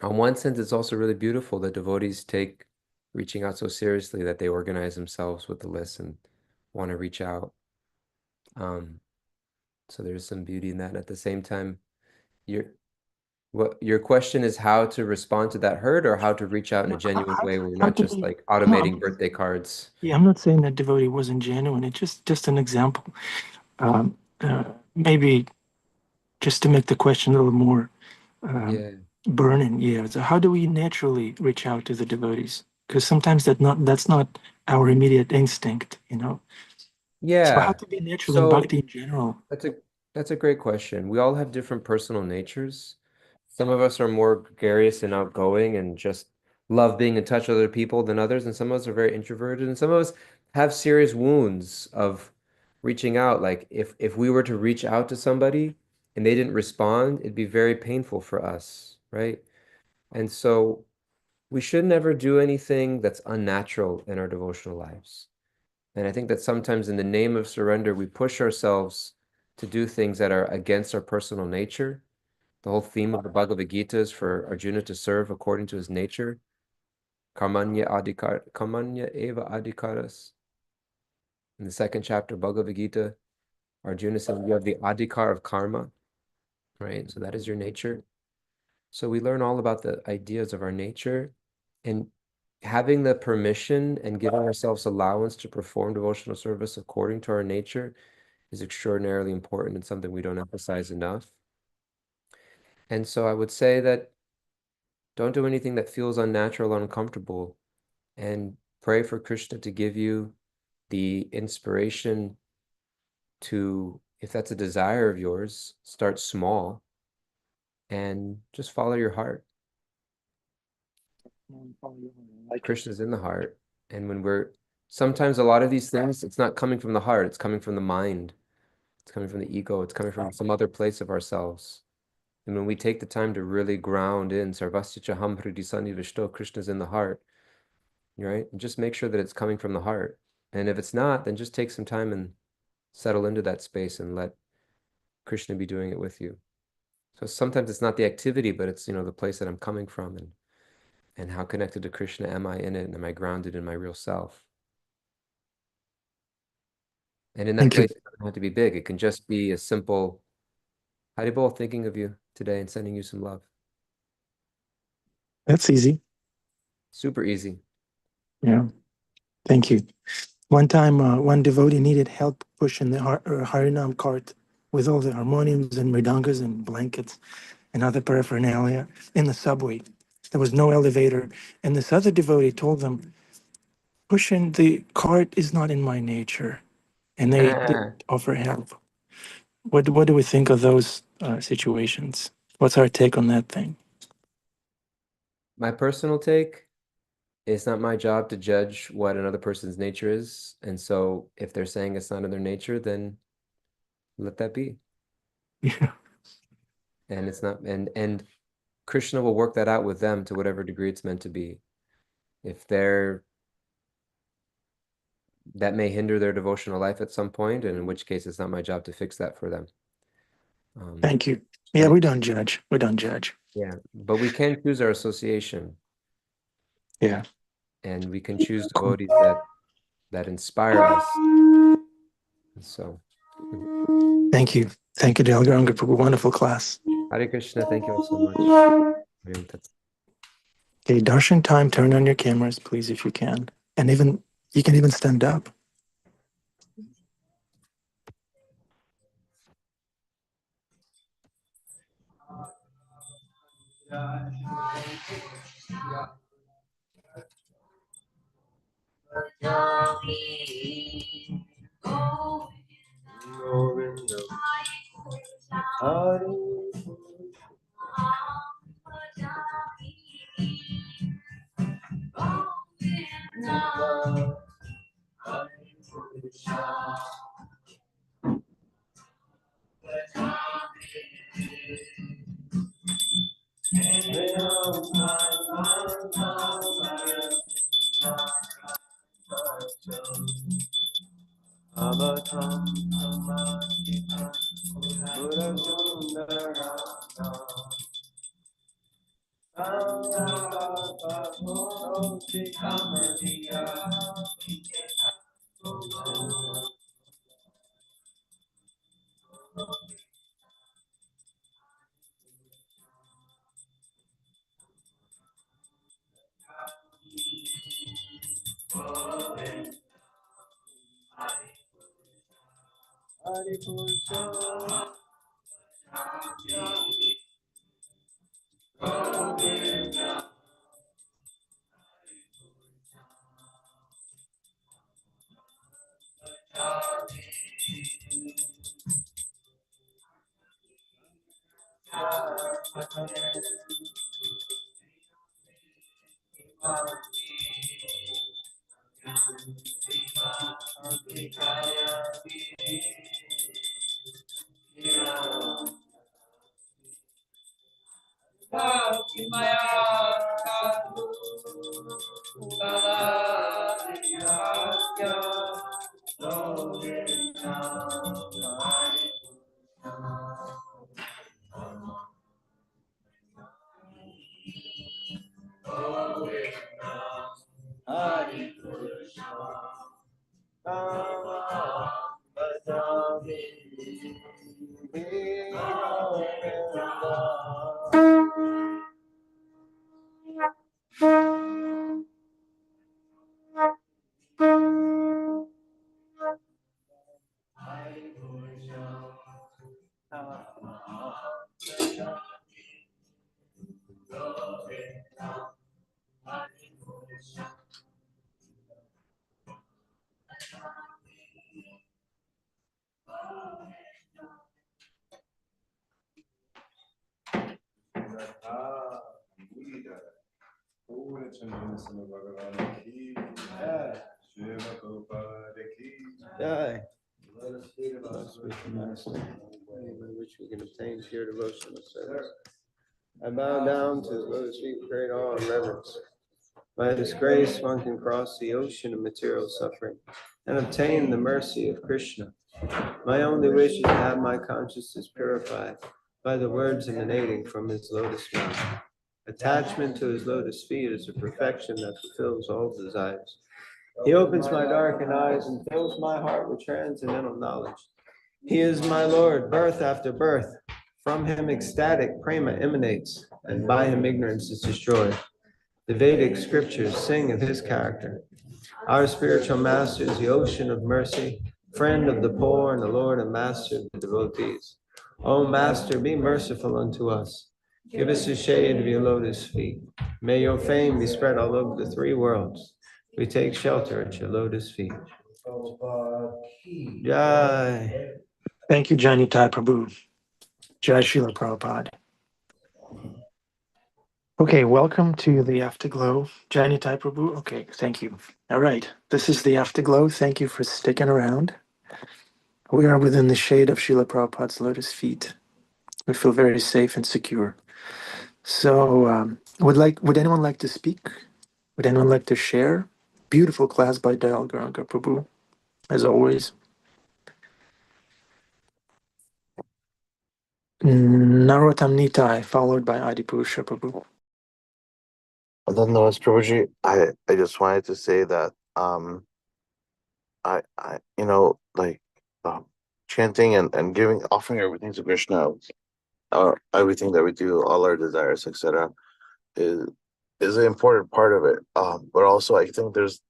On one sense, it's also really beautiful that devotees take reaching out so seriously that they organize themselves with the list and want to reach out. So there's some beauty in that. At the same time, your your question is how to respond to that hurt, or how to reach out in a No, genuine way where we're how not to just be? like No, automating birthday cards. yeah, I'm not saying that devotee wasn't genuine. It's just an example. Maybe just to make the question a little more Yeah. burning. Yeah. So how do we naturally reach out to the devotees? Because sometimes that's not our immediate instinct. So how Yeah. to be natural in So bhakti in general? that's a great question. We all have different personal natures. Some of us are more gregarious and outgoing and just love being in touch with other people than others, and some of us are very introverted, and some of us have serious wounds of reaching out. Like if we were to reach out to somebody and they didn't respond, it'd be very painful for us, right? And so we should never do anything that's unnatural in our devotional lives. And I think that sometimes in the name of surrender, we push ourselves to do things that are against our personal nature. The whole theme of the Bhagavad Gita is for Arjuna to serve according to his nature. Karmanya eva adhikaras. In the second chapter of Bhagavad Gita, Arjuna says you have the adhikar of karma, right? So that is your nature. So we learn all about the ideas of our nature. And having the permission and giving ourselves allowance to perform devotional service according to our nature is extraordinarily important and something we don't emphasize enough. And so I would say that don't do anything that feels unnatural or uncomfortable, and pray for Krishna to give you the inspiration to, if that's a desire of yours, start small and just follow your heart. Krishna's in the heart. And sometimes a lot of these things, it's not coming from the heart, it's coming from the mind. It's coming from the ego. It's coming from some other place of ourselves. And when we take the time to really ground in Sarvasya Chaham Hridi Sannivishto, Krishna's in the heart, right? And just make sure that it's coming from the heart. And if it's not, then just take some time and settle into that space and let Krishna be doing it with you. So sometimes it's not the activity, but it's, the place that I'm coming from, and how connected to Krishna am I in it, and am I grounded in my real self? And in that Thank you. place, it doesn't have to be big. It can just be a simple, Haribol, thinking of you today and sending you some love. That's easy. Super easy. Yeah. Thank you. One time, one devotee needed help pushing the Harinam cart with all the harmoniums and mridangas and blankets and other paraphernalia in the subway. There was no elevator. And this other devotee told them, pushing the cart is not in my nature. And they did offer help. What do we think of those situations? What's our take on that thing? My personal take, it's not my job to judge what another person's nature is. And so if they're saying it's not in their nature, then let that be. Yeah. And it's not, and Krishna will work that out with them to whatever degree it's meant to be. If that may hinder their devotional life at some point, and in which case it's not my job to fix that for them. Thank you. Yeah, Right. we don't judge. We don't judge. Yeah, but we can choose our association, Yeah. and we can choose devotees that inspire us. So, Thank you. Thank you, Dayal Gauranga, for a wonderful class. Hare Krishna, thank you all so much. Hare Om Tat. Okay, darshan time. Turn on your cameras, please, if you can. And you can even stand up. Let us feed of our spiritual master, by which we can obtain pure devotional service. I bow down to his lotus feet with great awe and reverence. By his grace, one can cross the ocean of material suffering and obtain the mercy of Krishna. My only wish is to have my consciousness purified by the words emanating from his lotus feet. Attachment to his lotus feet is a perfection that fulfills all desires. He opens my darkened eyes and fills my heart with transcendental knowledge. He is my Lord, birth after birth. From him ecstatic prema emanates, and by him ignorance is destroyed. The Vedic scriptures sing of his character. Our spiritual master is the ocean of mercy, friend of the poor and the Lord and master of the devotees. O Master, be merciful unto us. Give us the shade of your lotus feet. May your fame be spread all over the three worlds. We take shelter at your lotus feet. Jai. Thank you, Jai Nitai Prabhu. Jai Srila Prabhupada. Okay, welcome to the Afterglow. Jai Nitai Prabhu. Okay, thank you. All right, this is the Afterglow. Thank you for sticking around. We are within the shade of Srila Prabhupada's lotus feet. We feel very safe and secure. So, would anyone like to speak? Would anyone like to share? Beautiful class by Dayal Gauranga Prabhu, as always. Narottam Nitai, followed by Adipurusha Prabhu. Then Prabhuji, I just wanted to say that I like chanting and giving, offering everything to Krishna, everything that we do, all our desires, etc., is an important part of it. But also I think there's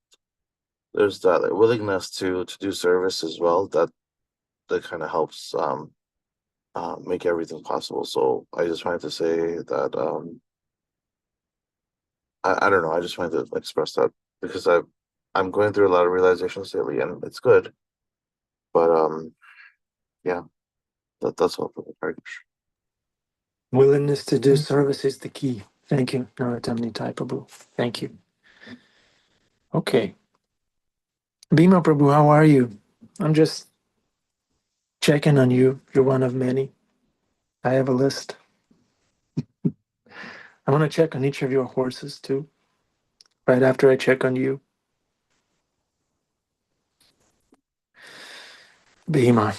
that willingness to do service as well that kind of helps make everything possible. So I just wanted to say that I don't know. I just wanted to express that because I'm going through a lot of realizations lately, and it's good. But yeah, that's all for the part. Willingness to do service is the key. Thank you, Narottam Nitai Prabhu. Thank you. Okay. Bhima Prabhu, how are you? I'm just checking on you. You're one of many. I have a list. I want to check on each of your horses too, right after I check on you. Bhima.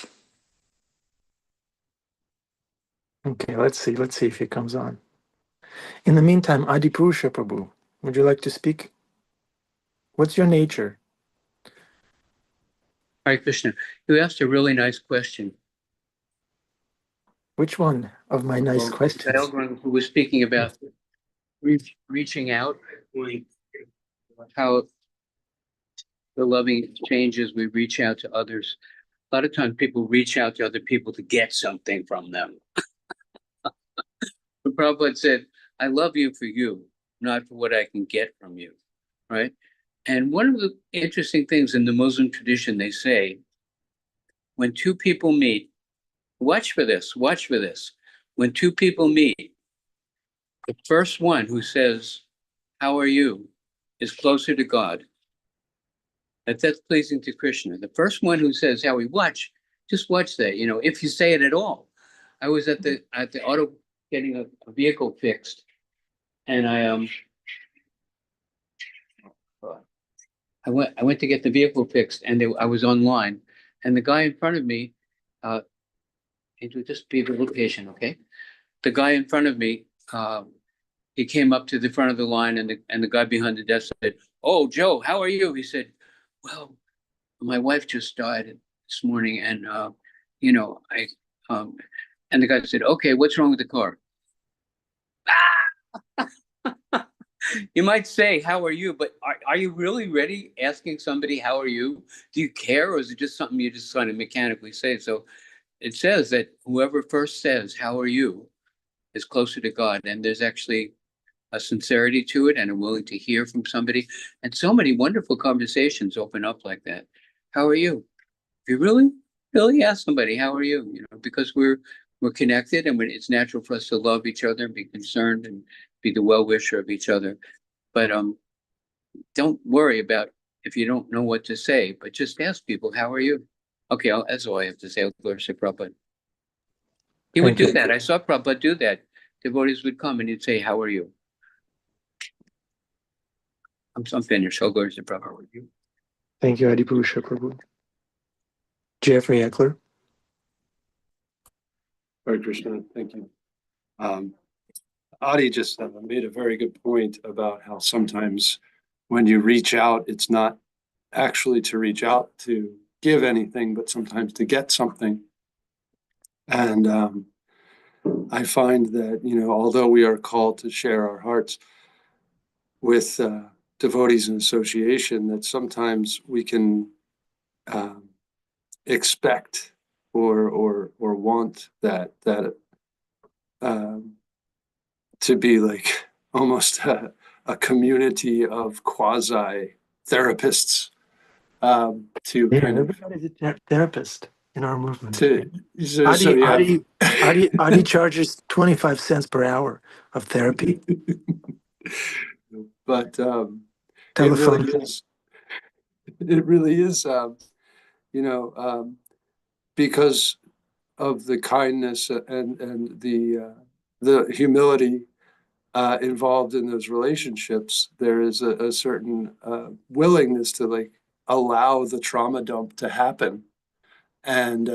Okay, let's see if he comes on. In the meantime, Adipurusha Prabhu, would you like to speak? What's your nature? Hare Krishna, you asked a really nice question. Which one of my nice questions? Dayal Gauranga, who was speaking about reaching out, how the loving exchanges, we reach out to others. A lot of times people reach out to other people to get something from them. But Prabhupada said, I love you for you, not for what I can get from you, right? And one of the interesting things in the Muslim tradition, they say, when two people meet, watch for this. When two people meet, the first one who says, how are you, is closer to God. That's pleasing to Krishna. The first one who says, how we just watch that, if you say it at all. I was at the auto getting a vehicle fixed, and I went to get the vehicle fixed, and I was online, and the guy in front of me, just be a little patient, okay? The guy in front of me, he came up to the front of the line, and the guy behind the desk said, "Oh, Joe, how are you?" He said, "Well, my wife just died this morning, and and the guy said, "Okay, what's wrong with the car?" You might say, how are you? But are you really ready asking somebody, how are you? Do you care? Or is it just something you just kind of mechanically say? So it says that whoever first says, how are you, is closer to God. And there's actually a sincerity to it and are willing to hear from somebody. And so many wonderful conversations open up like that. How are you? If you really ask somebody, how are you? You know, because we're connected, and it's natural for us to love each other and be concerned and be the well-wisher of each other. But don't worry about if you don't know what to say, but just ask people, how are you? Okay, that's all I have to say. I'll go to Prabhupada. He would Thank do you. that. I saw Prabhupada do that. Devotees would come and he'd say, how are you? I'm finished. I'll go to Prabhupada. Thank you, Adipurusha Prabhu. Jeffrey Eckler. Hare Krishna, thank you. Adi just made a very good point about how sometimes when you reach out, it's not actually to reach out to give anything, but sometimes to get something. And I find that, you know, although we are called to share our hearts with devotees in association, that sometimes we can expect or want that to be like almost a community of quasi therapists to kind of Everybody's a therapist in our movement. to so you have Adi charges 25 cents per hour of therapy. but Telephone. it really is you know because of the kindness and the humility involved in those relationships, there is a certain willingness to like allow the trauma dump to happen. And,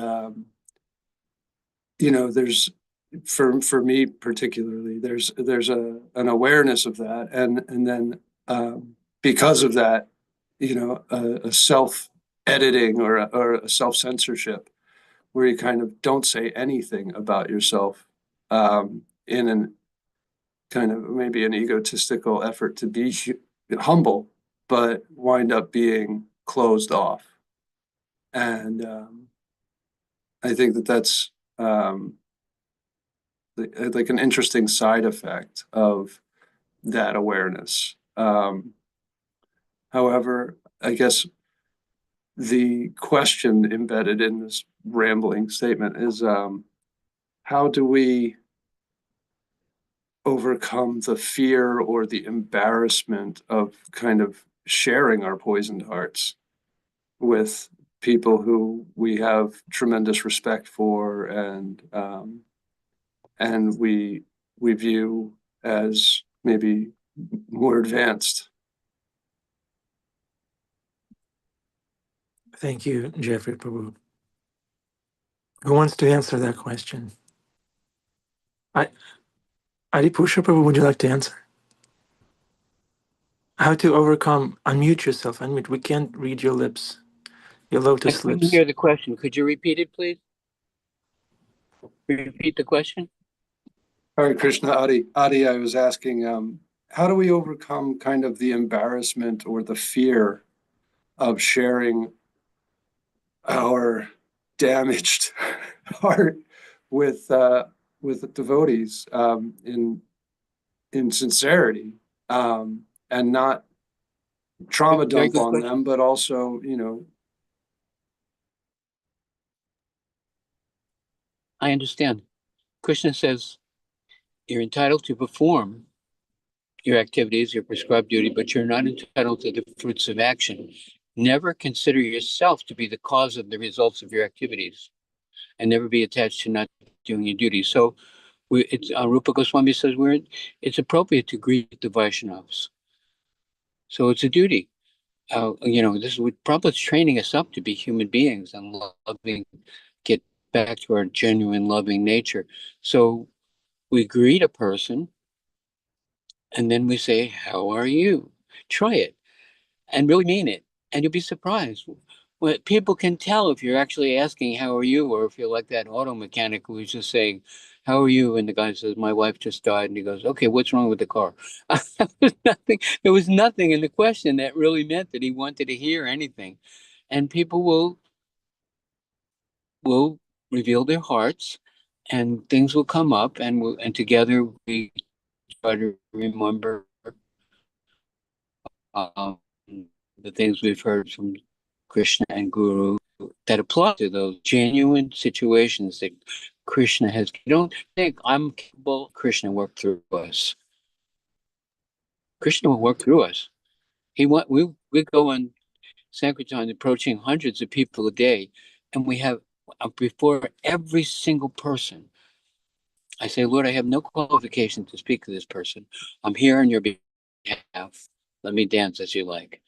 you know, there's, for me particularly, there's an awareness of that. And then because of that, you know, a self editing or a self censorship where you kind of don't say anything about yourself in an kind of maybe an egotistical effort to be humble, but wind up being closed off. And I think that that's like an interesting side effect of that awareness. However, I guess the question embedded in this rambling statement is how do we overcome the fear or the embarrassment of kind of sharing our poisoned hearts with people who we have tremendous respect for and we view as maybe more advanced. Thank you, Jeffrey Prabhu. Who wants to answer that question? Adipusha Prabhu, would you like to answer? How to overcome, unmute yourself, unmute. We can't read your lips, your I lotus couldn't lips. hear the question. Could you repeat it, please? Repeat the question. Hare Krishna, Adi. Adi, I was asking, how do we overcome kind of the embarrassment or the fear of sharing our damaged heart with devotees in sincerity and not trauma Very dump good on question. them, but also, you know. I understand. Krishna says you're entitled to perform your activities, your prescribed duty, but you're not entitled to the fruits of action. Never consider yourself to be the cause of the results of your activities, and never be attached to not doing your duty. So, Rupa Goswami says it's appropriate to greet the Vaishnavas. So it's a duty. This is what Prabhupada's training us up to be human beings and loving, get back to our genuine loving nature. So we greet a person and then we say, how are you? Try it and really mean it. And you'll be surprised. Well, people can tell if you're actually asking, how are you? Or if you're like that auto mechanic who's just saying, how are you? And the guy says, my wife just died. And he goes, okay, what's wrong with the car? There was nothing in the question that really meant that he wanted to hear anything. And people will reveal their hearts and things will come up and together we try to remember the things we've heard from Krishna and Guru that apply to those genuine situations that Krishna has. You don't think I'm capable. Krishna work through us. Krishna will work through us. We go on Sankirtan approaching hundreds of people a day, and we have before every single person. I say, Lord, I have no qualification to speak to this person. I'm here on your behalf. Let me dance as you like.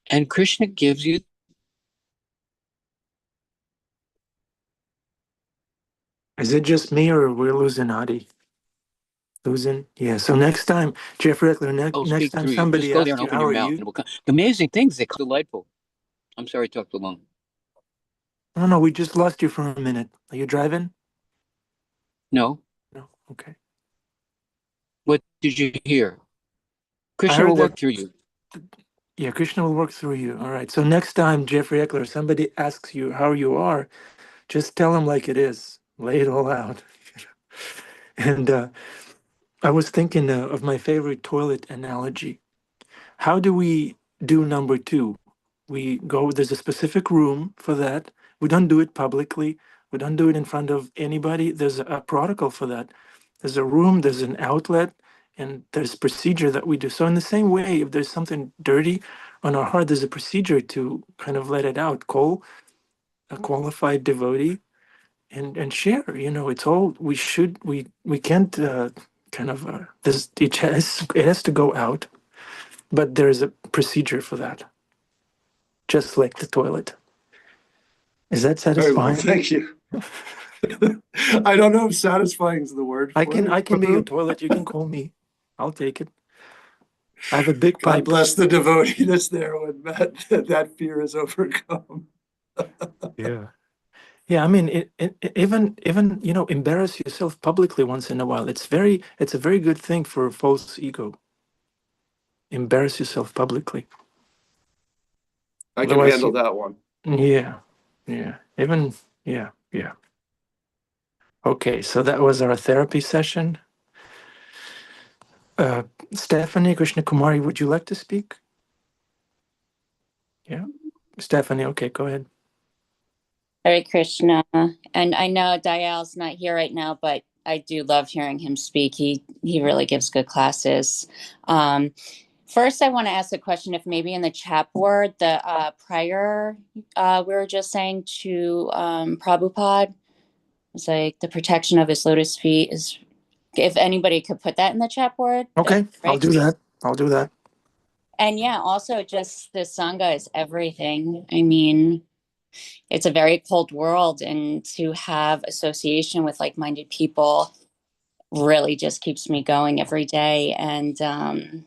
And Krishna gives you. Is it just me or we're losing Adi? Losing? Yeah. So next time, Jeffrey Eckler, I'll next speak time through you. Just somebody go there asks and you, open how your are mouth, and you? it will come. Amazing things. They're delightful. I'm sorry I talked too long. Oh, no, we just lost you for a minute. Are you driving? No. No. Okay. What did you hear? I Krishna heard will that. work through you. Yeah, Krishna will work through you. All right. So next time, Jeffrey Eckler, somebody asks you how you are, just tell them like it is. Lay it all out. And I was thinking of my favorite toilet analogy. How do we do number two? We go, there's a specific room for that. We don't do it publicly. We don't do it in front of anybody. There's a protocol for that. There's a room, there's an outlet, and there's procedure that we do. So in the same way, if there's something dirty on our heart, there's a procedure to kind of let it out. Call a qualified devotee and share. You know, it's all we can't kind of this it has to go out, but there's a procedure for that, just like the toilet. Is that Very well, satisfying? thank you. I don't know if satisfying is the word I for it. can be your toilet. You can call me. I'll take it. I have a big God pipe. bless the devotee that's there when that fear is overcome. Yeah. Yeah, I mean, even embarrass yourself publicly once in a while. It's a very good thing for false ego. Embarrass yourself publicly. I can Otherwise, handle that one. yeah, yeah, even yeah, yeah. Okay, so that was our therapy session. Uh, Stephanie Krishna Kumari, would you like to speak? Yeah, Stephanie. Okay, go ahead. Hare Krishna. And I know Dayal's not here right now, but I do love hearing him speak. He really gives good classes. First, I want to ask a question. If maybe in the chat board, the prior we were just saying to Prabhupada, it's like the protection of his lotus feet is. If anybody could put that in the chat board, Okay, I'll right? do that. I'll do that. And yeah, also just the Sangha is everything. I mean, it's a very cold world, and to have association with like-minded people really just keeps me going every day. And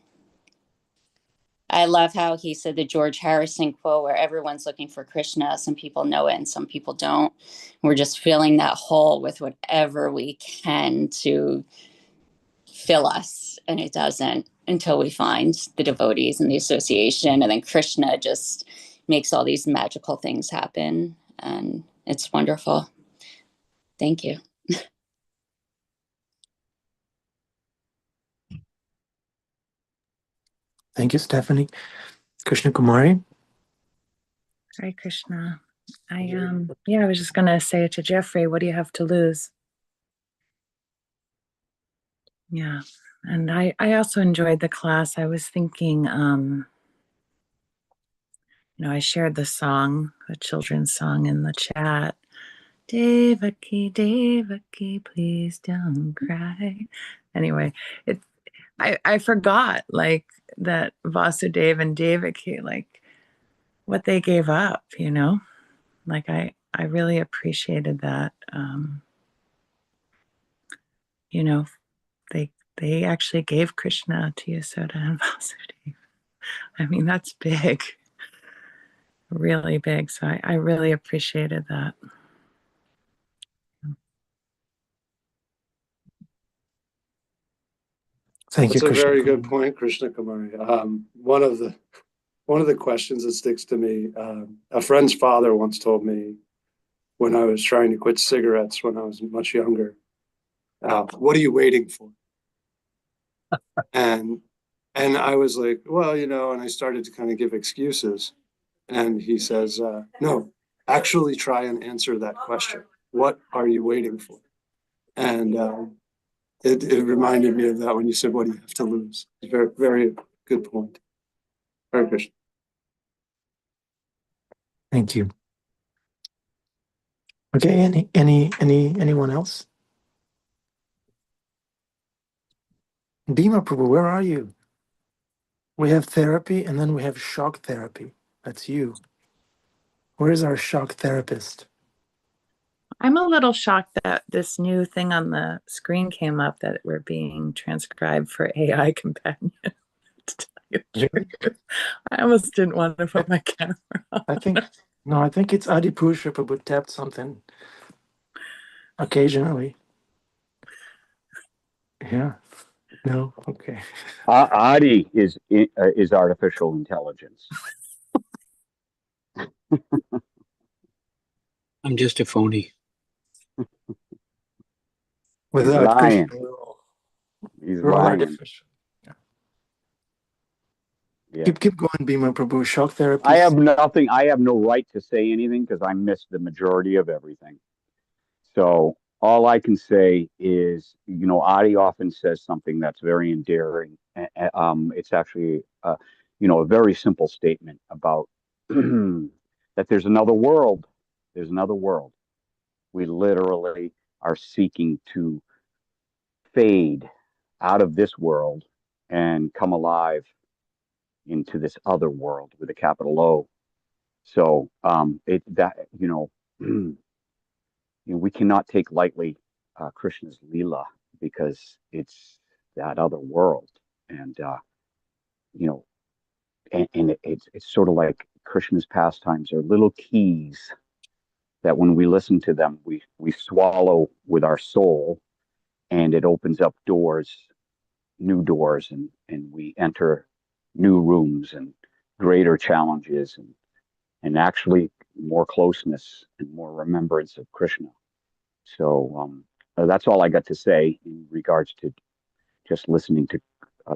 I love how he said the George Harrison quote where everyone's looking for Krishna. Some people know it and some people don't. We're just filling that hole with whatever we can to fill us, and it doesn't until we find the devotees and the association, and then Krishna just makes all these magical things happen, and it's wonderful. Thank you. Thank you, Stephanie. Krishna Kumari. Hare Krishna. I was just gonna say to Jeffrey, what do you have to lose? Yeah. And I also enjoyed the class. I was thinking, I shared the song, the children's song in the chat. Devaki, Devaki, please don't cry. Anyway, I forgot like that Vasudeva and Devaki, like what they gave up, like I really appreciated that. They actually gave Krishna to Yasoda and Vasudeva. I mean, that's big, really big. So I really appreciated that. Thank you, That's a Krishna very good Kumari. point, Krishna Kumari. One of the questions that sticks to me, a friend's father once told me when I was trying to quit cigarettes when I was much younger, what are you waiting for? And I was like, well, and I started to kind of give excuses. And he says, no, actually try and answer that question. What are you waiting for? And it reminded me of that when you said, what do you have to lose? It's very, very good point. Very good. Thank you. Okay, anyone else? Bhima Prabhu, where are you? We have therapy and then we have shock therapy. That's you. Where is our shock therapist? I'm a little shocked that this new thing on the screen came up that we're being transcribed for AI companion. To tell you the truth. I almost didn't want to put my camera on. I think it's Adipusha Prabhu tapped something occasionally. Yeah. No. Okay. Adi is artificial intelligence. I'm just a phony. Without lying. Krishna, He's we're all lying. artificial. Yeah. Keep going, Bhima Prabhu. Shock therapist. I have nothing. I have no right to say anything because I missed the majority of everything. So all I can say is, Adi often says something that's very endearing. It's actually, a very simple statement about that there's another world. There's another world. We literally are seeking to fade out of this world and come alive into this other world with a capital O. So we cannot take lightly Krishna's Leela because it's that other world, and it's sort of like Krishna's pastimes are little keys that when we listen to them, we swallow with our soul, and it opens up new doors, and we enter new rooms and greater challenges and actually more closeness and more remembrance of Krishna. So that's all I got to say in regards to just listening to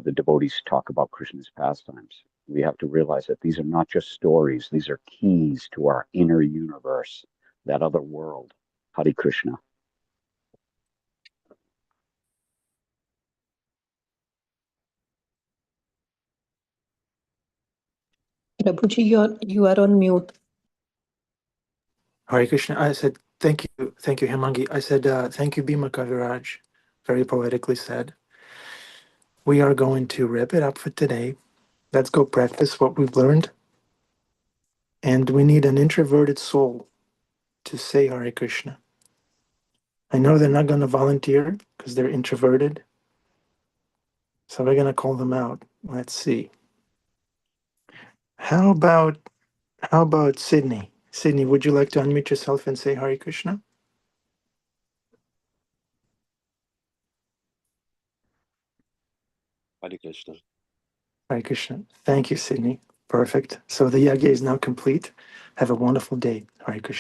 the devotees talk about Krishna's pastimes. We have to realize that these are not just stories, these are keys to our inner universe, that other world. Hare Krishna. Prabhuji, you are on mute. Hare Krishna. I said, thank you, Hemangi. I said, thank you, Bhima Kaviraj. Very poetically said. We are going to wrap it up for today. Let's go practice what we've learned. And we need an introverted soul to say Hare Krishna. I know they're not going to volunteer because they're introverted. So we're going to call them out. Let's see. How about Sydney? Sydney, would you like to unmute yourself and say Hare Krishna? Hare Krishna. Hare Krishna. Thank you, Sydney. Perfect. So the yagya is now complete. Have a wonderful day. Hare Krishna.